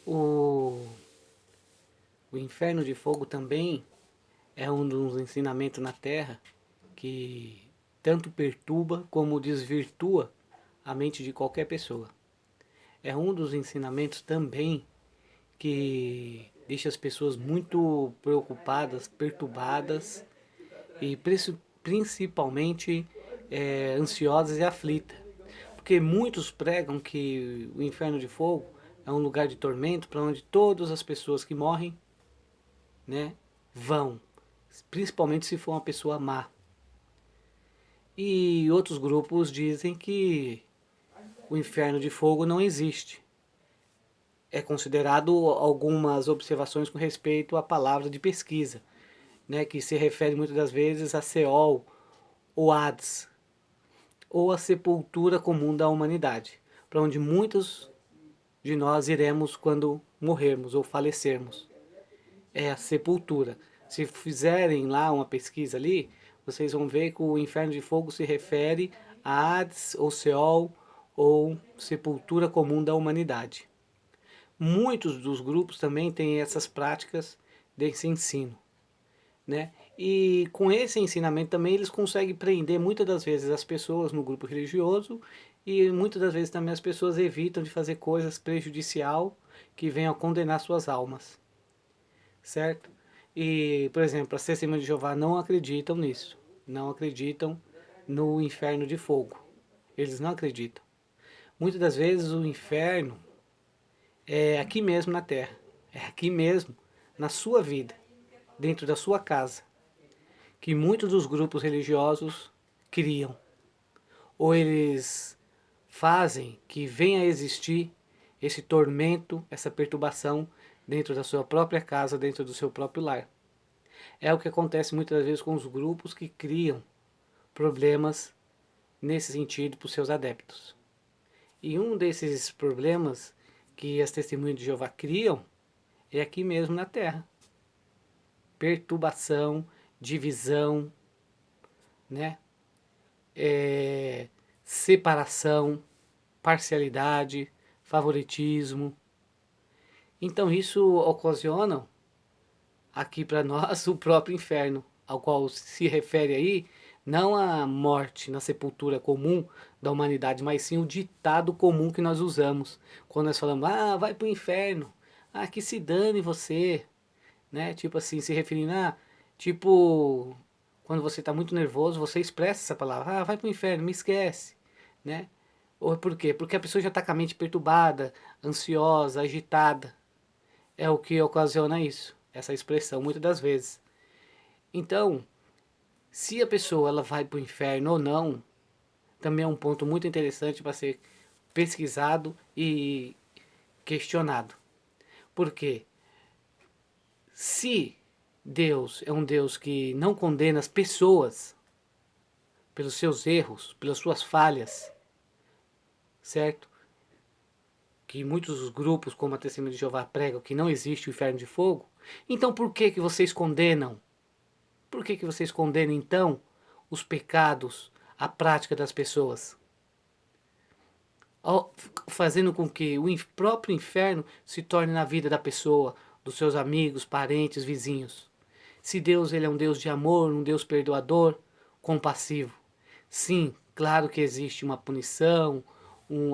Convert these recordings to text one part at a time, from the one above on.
O, o inferno de fogo também é um dos ensinamentos na Terra que tanto perturba como desvirtua a mente de qualquer pessoa. É um dos ensinamentos também que deixa as pessoas muito preocupadas, perturbadas e principalmente ansiosas e aflitas. Porque muitos pregam que o inferno de fogo é um lugar de tormento para onde todas as pessoas que morrem, né, vão, principalmente se for uma pessoa má. E outros grupos dizem que o inferno de fogo não existe. É considerado algumas observações com respeito à palavra de pesquisa, né, que se refere muitas das vezes a Seol ou Hades, ou a sepultura comum da humanidade, para onde muitos de nós iremos quando morrermos ou falecermos. É a sepultura. Se fizerem lá uma pesquisa ali, vocês vão ver que o inferno de fogo se refere a Hades ou Seol ou sepultura comum da humanidade. Muitos dos grupos também têm essas práticas desse ensino, né? E com esse ensinamento também eles conseguem prender muitas das vezes as pessoas no grupo religioso e muitas das vezes também as pessoas evitam de fazer coisas prejudicial que venham a condenar suas almas, certo? E, por exemplo, as testemunhas de Jeová não acreditam nisso, não acreditam no inferno de fogo. Eles não acreditam. Muitas das vezes o inferno é aqui mesmo na terra, é aqui mesmo, na sua vida, dentro da sua casa, que muitos dos grupos religiosos criam. Ou eles fazem que venha a existir esse tormento, essa perturbação dentro da sua própria casa, dentro do seu próprio lar. É o que acontece muitas vezes com os grupos que criam problemas nesse sentido para os seus adeptos. E um desses problemas que as testemunhas de Jeová criam é aqui mesmo na Terra. Perturbação, divisão, né? Separação, parcialidade, favoritismo. Então isso ocasiona aqui para nós o próprio inferno, ao qual se refere aí não a morte na sepultura comum da humanidade, mas sim o ditado comum que nós usamos quando nós falamos, vai para o inferno, que se dane você, né? Tipo assim, se referindo a, tipo, quando você está muito nervoso, você expressa essa palavra, vai para o inferno, me esquece, né? Ou por quê? Porque a pessoa já está com a mente perturbada, ansiosa, agitada. É o que ocasiona isso, essa expressão, muitas das vezes. Então, se a pessoa ela vai para o inferno ou não, também é um ponto muito interessante para ser pesquisado e questionado. Por quê? Se Deus é um Deus que não condena as pessoas pelos seus erros, pelas suas falhas, certo? Que muitos grupos, como a Testemunha de Jeová, pregam que não existe o inferno de fogo. Então por que que vocês condenam? Por que que vocês condenam então os pecados, a prática das pessoas? Fazendo com que o próprio inferno se torne na vida da pessoa, dos seus amigos, parentes, vizinhos. Se Deus ele é um Deus de amor, um Deus perdoador, compassivo. Sim, claro que existe uma punição,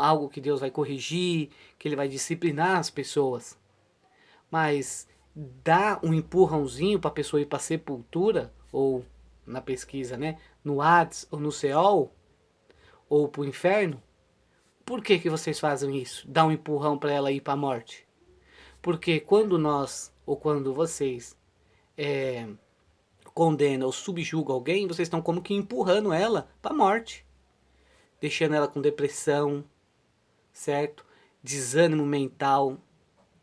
algo que Deus vai corrigir, que ele vai disciplinar as pessoas. Mas dar um empurrãozinho para a pessoa ir para a sepultura, ou na pesquisa, né, no Hades ou no Seol, ou para o inferno, por que que vocês fazem isso? Dar um empurrão para ela ir para a morte? Porque quando nós, ou quando vocês condenam ou subjugam alguém, vocês estão como que empurrando ela para a morte. Deixando ela com depressão, certo? Desânimo mental,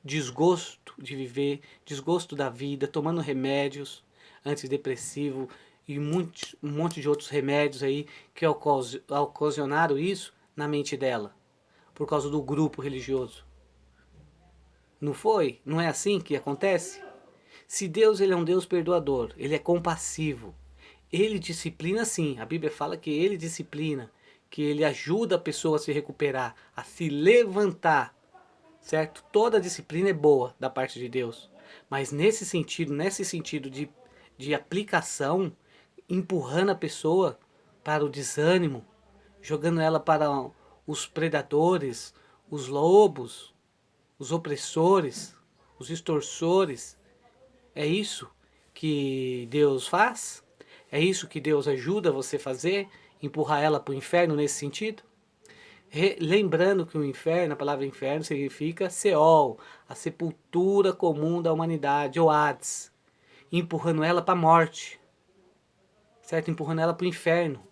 desgosto de viver, desgosto da vida, tomando remédios antidepressivo e um monte de outros remédios aí que ocasionaram isso na mente dela, por causa do grupo religioso. Não foi? Não é assim que acontece? Se Deus ele é um Deus perdoador, ele é compassivo, ele disciplina sim, a Bíblia fala que ele disciplina, que ele ajuda a pessoa a se recuperar, a se levantar, certo? Toda disciplina é boa da parte de Deus, mas nesse sentido de aplicação, empurrando a pessoa para o desânimo, jogando ela para os predadores, os lobos, os opressores, os extorsores. É isso que Deus faz? É isso que Deus ajuda você a fazer? Empurrar ela para o inferno nesse sentido? Lembrando que o inferno, a palavra inferno significa Seol, a sepultura comum da humanidade, ou Hades, empurrando ela para a morte, certo? Empurrando ela para o inferno.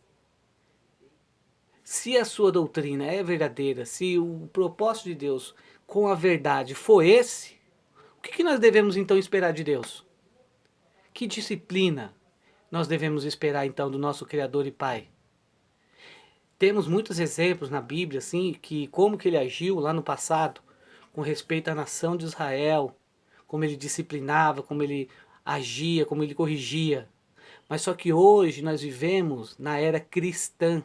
Se a sua doutrina é verdadeira, se o propósito de Deus com a verdade for esse, o que nós devemos então esperar de Deus? Que disciplina nós devemos esperar então do nosso Criador e Pai? Temos muitos exemplos na Bíblia, assim, que como que ele agiu lá no passado, com respeito à nação de Israel, como ele disciplinava, como ele agia, como ele corrigia. Mas só que hoje nós vivemos na era cristã,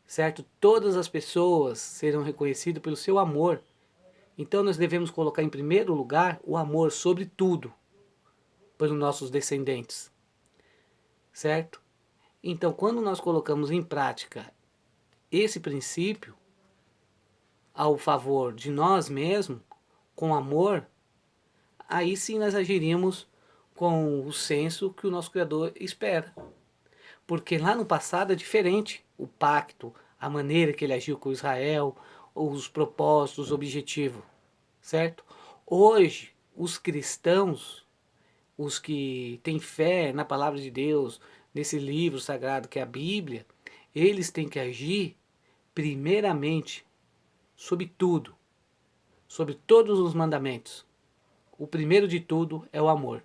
certo? Todas as pessoas serão reconhecidas pelo seu amor. Então nós devemos colocar em primeiro lugar o amor sobre tudo, pelos nossos descendentes, certo? Então, quando nós colocamos em prática esse princípio ao favor de nós mesmos, com amor, aí sim nós agiríamos com o senso que o nosso Criador espera. Porque lá no passado é diferente o pacto, a maneira que ele agiu com Israel, os propósitos, os objetivos, certo? Hoje, os cristãos, os que têm fé na palavra de Deus, nesse livro sagrado que é a Bíblia, eles têm que agir primeiramente sobre tudo, sobre todos os mandamentos. O primeiro de tudo é o amor.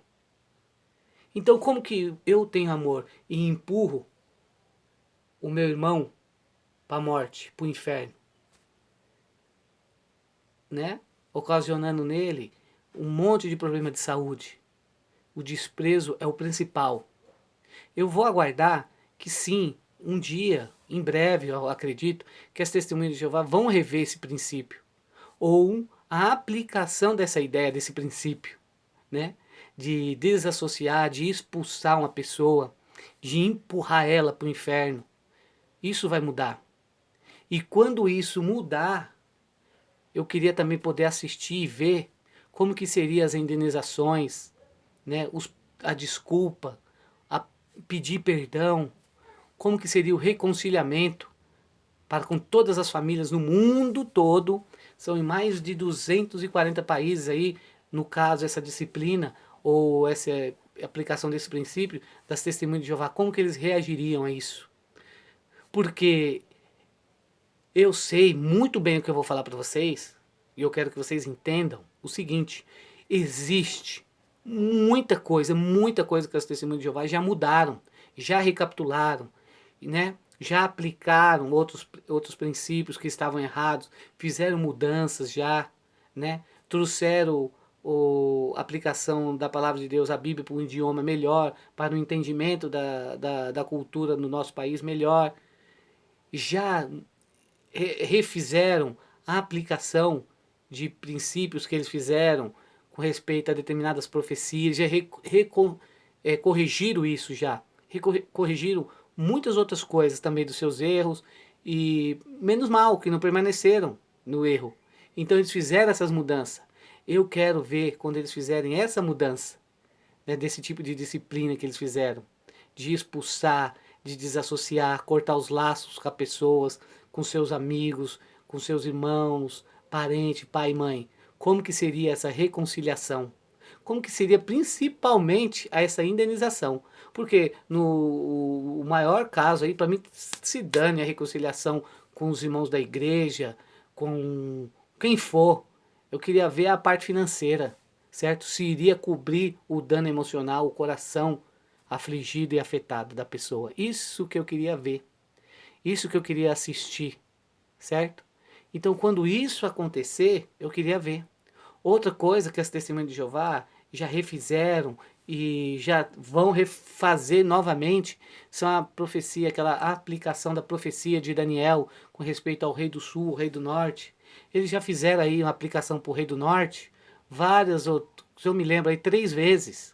Então, como que eu tenho amor e empurro o meu irmão para a morte, para o inferno, né? Ocasionando nele um monte de problema de saúde. O desprezo é o principal. Eu vou aguardar que sim, um dia, em breve, eu acredito, que as testemunhas de Jeová vão rever esse princípio. Ou a aplicação dessa ideia, desse princípio, né? De desassociar, de expulsar uma pessoa, de empurrar ela para o inferno. Isso vai mudar. E quando isso mudar, eu queria também poder assistir e ver como que seriam as indenizações, né? A desculpa, a pedir perdão, como que seria o reconciliamento para com todas as famílias no mundo todo. São em mais de 240 países aí, no caso, essa disciplina ou essa aplicação desse princípio das testemunhas de Jeová, como que eles reagiriam a isso? Porque eu sei muito bem o que eu vou falar para vocês, e eu quero que vocês entendam o seguinte: existe muita coisa que as testemunhas de Jeová já mudaram, já recapitularam, né? Já aplicaram outros princípios que estavam errados, fizeram mudanças já, né? Trouxeram a aplicação da palavra de Deus, a Bíblia, para um idioma melhor, para o entendimento da cultura no nosso país melhor. Já refizeram a aplicação de princípios que eles fizeram com respeito a determinadas profecias, já corrigiram isso já, corrigiram muitas outras coisas também dos seus erros, e menos mal que não permaneceram no erro. Então eles fizeram essas mudanças. Eu quero ver quando eles fizerem essa mudança, né, desse tipo de disciplina que eles fizeram, de expulsar, de desassociar, cortar os laços com as pessoas, com seus amigos, com seus irmãos, parente, pai e mãe. Como que seria essa reconciliação? Como que seria principalmente essa indenização? Porque no o maior caso aí, para mim, se dane a reconciliação com os irmãos da igreja, com quem for. Eu queria ver a parte financeira, certo? Se iria cobrir o dano emocional, o coração afligido e afetado da pessoa. Isso que eu queria ver. Isso que eu queria assistir, certo? Então, quando isso acontecer, eu queria ver. Outra coisa que as testemunhas de Jeová já refizeram e já vão refazer novamente, são a profecia, aquela aplicação da profecia de Daniel com respeito ao rei do sul, o rei do norte. Eles já fizeram aí uma aplicação para o rei do norte, várias, se eu me lembro aí, 3 vezes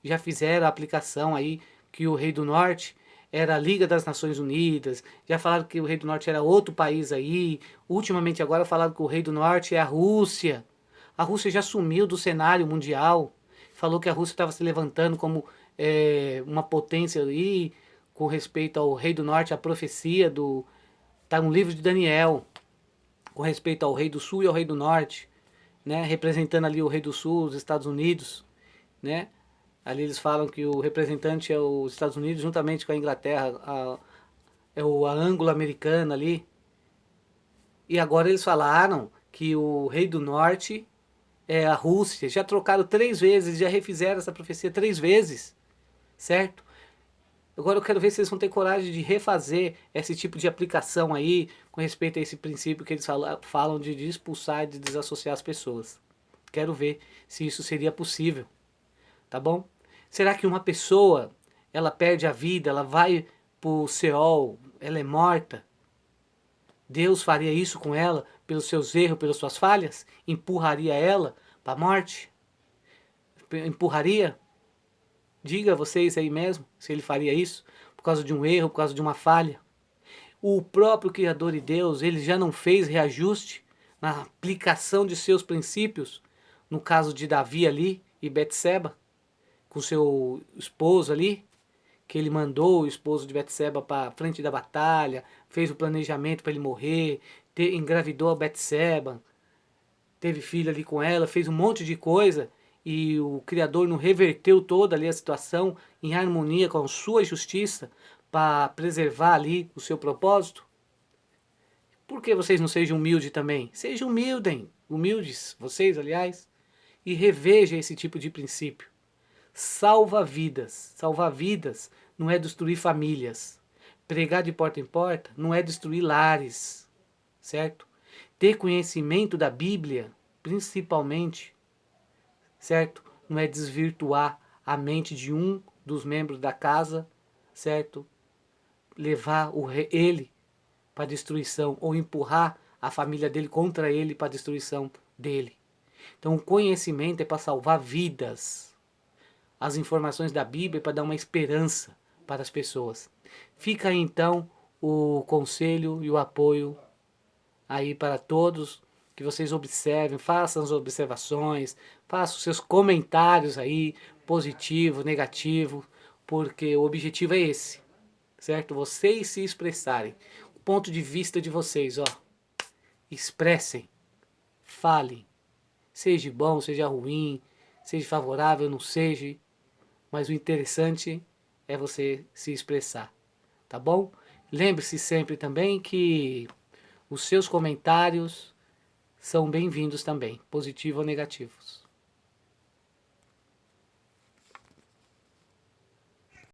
já fizeram a aplicação aí que o rei do norte era a Liga das Nações Unidas, já falaram que o rei do norte era outro país aí, ultimamente agora falaram que o rei do norte é a Rússia. A Rússia já sumiu do cenário mundial, falou que a Rússia estava se levantando como uma potência aí, com respeito ao rei do norte, a profecia do... Está no livro de Daniel, com respeito ao rei do sul e ao rei do norte, né? Representando ali o rei do sul, os Estados Unidos, né? Ali eles falam que o representante é os Estados Unidos, juntamente com a Inglaterra, a ângulo-americana ali. E agora eles falaram que o rei do norte é a Rússia. Já trocaram 3 vezes, já refizeram essa profecia 3 vezes, certo? Agora eu quero ver se eles vão ter coragem de refazer esse tipo de aplicação aí, com respeito a esse princípio que eles falam de expulsar, de desassociar as pessoas. Quero ver se isso seria possível, tá bom? Será que uma pessoa, ela perde a vida, ela vai pro Seol, ela é morta? Deus faria isso com ela, pelos seus erros, pelas suas falhas? Empurraria ela para a morte? Empurraria? Diga vocês aí mesmo se ele faria isso por causa de um erro, por causa de uma falha. O próprio Criador e Deus, ele já não fez reajuste na aplicação de seus princípios, no caso de Davi ali e Betseba, com seu esposo ali, que ele mandou o esposo de Betseba para frente da batalha, fez o planejamento para ele morrer, engravidou a Betseba, teve filho ali com ela, fez um monte de coisa, e o Criador não reverteu toda ali a situação em harmonia com a sua justiça para preservar ali o seu propósito? Por que vocês não sejam humildes também? Sejam humildes, vocês aliás, e reveja esse tipo de princípio. Salva vidas não é destruir famílias. Pregar de porta em porta não é destruir lares, certo? Ter conhecimento da Bíblia, principalmente, certo? Não é desvirtuar a mente de um dos membros da casa, certo? Levar ele para destruição ou empurrar a família dele contra ele para destruição dele. Então o conhecimento é para salvar vidas. As informações da Bíblia é para dar uma esperança para as pessoas. Fica aí então o conselho e o apoio aí para todos, que vocês observem, façam as observações, façam os seus comentários aí, positivo, negativo, porque o objetivo é esse, certo? Vocês se expressarem. O ponto de vista de vocês, ó. Expressem, falem. Seja bom, seja ruim, seja favorável, não seja. Mas o interessante é você se expressar, tá bom? Lembre-se sempre também que os seus comentários são bem-vindos também, positivos ou negativos.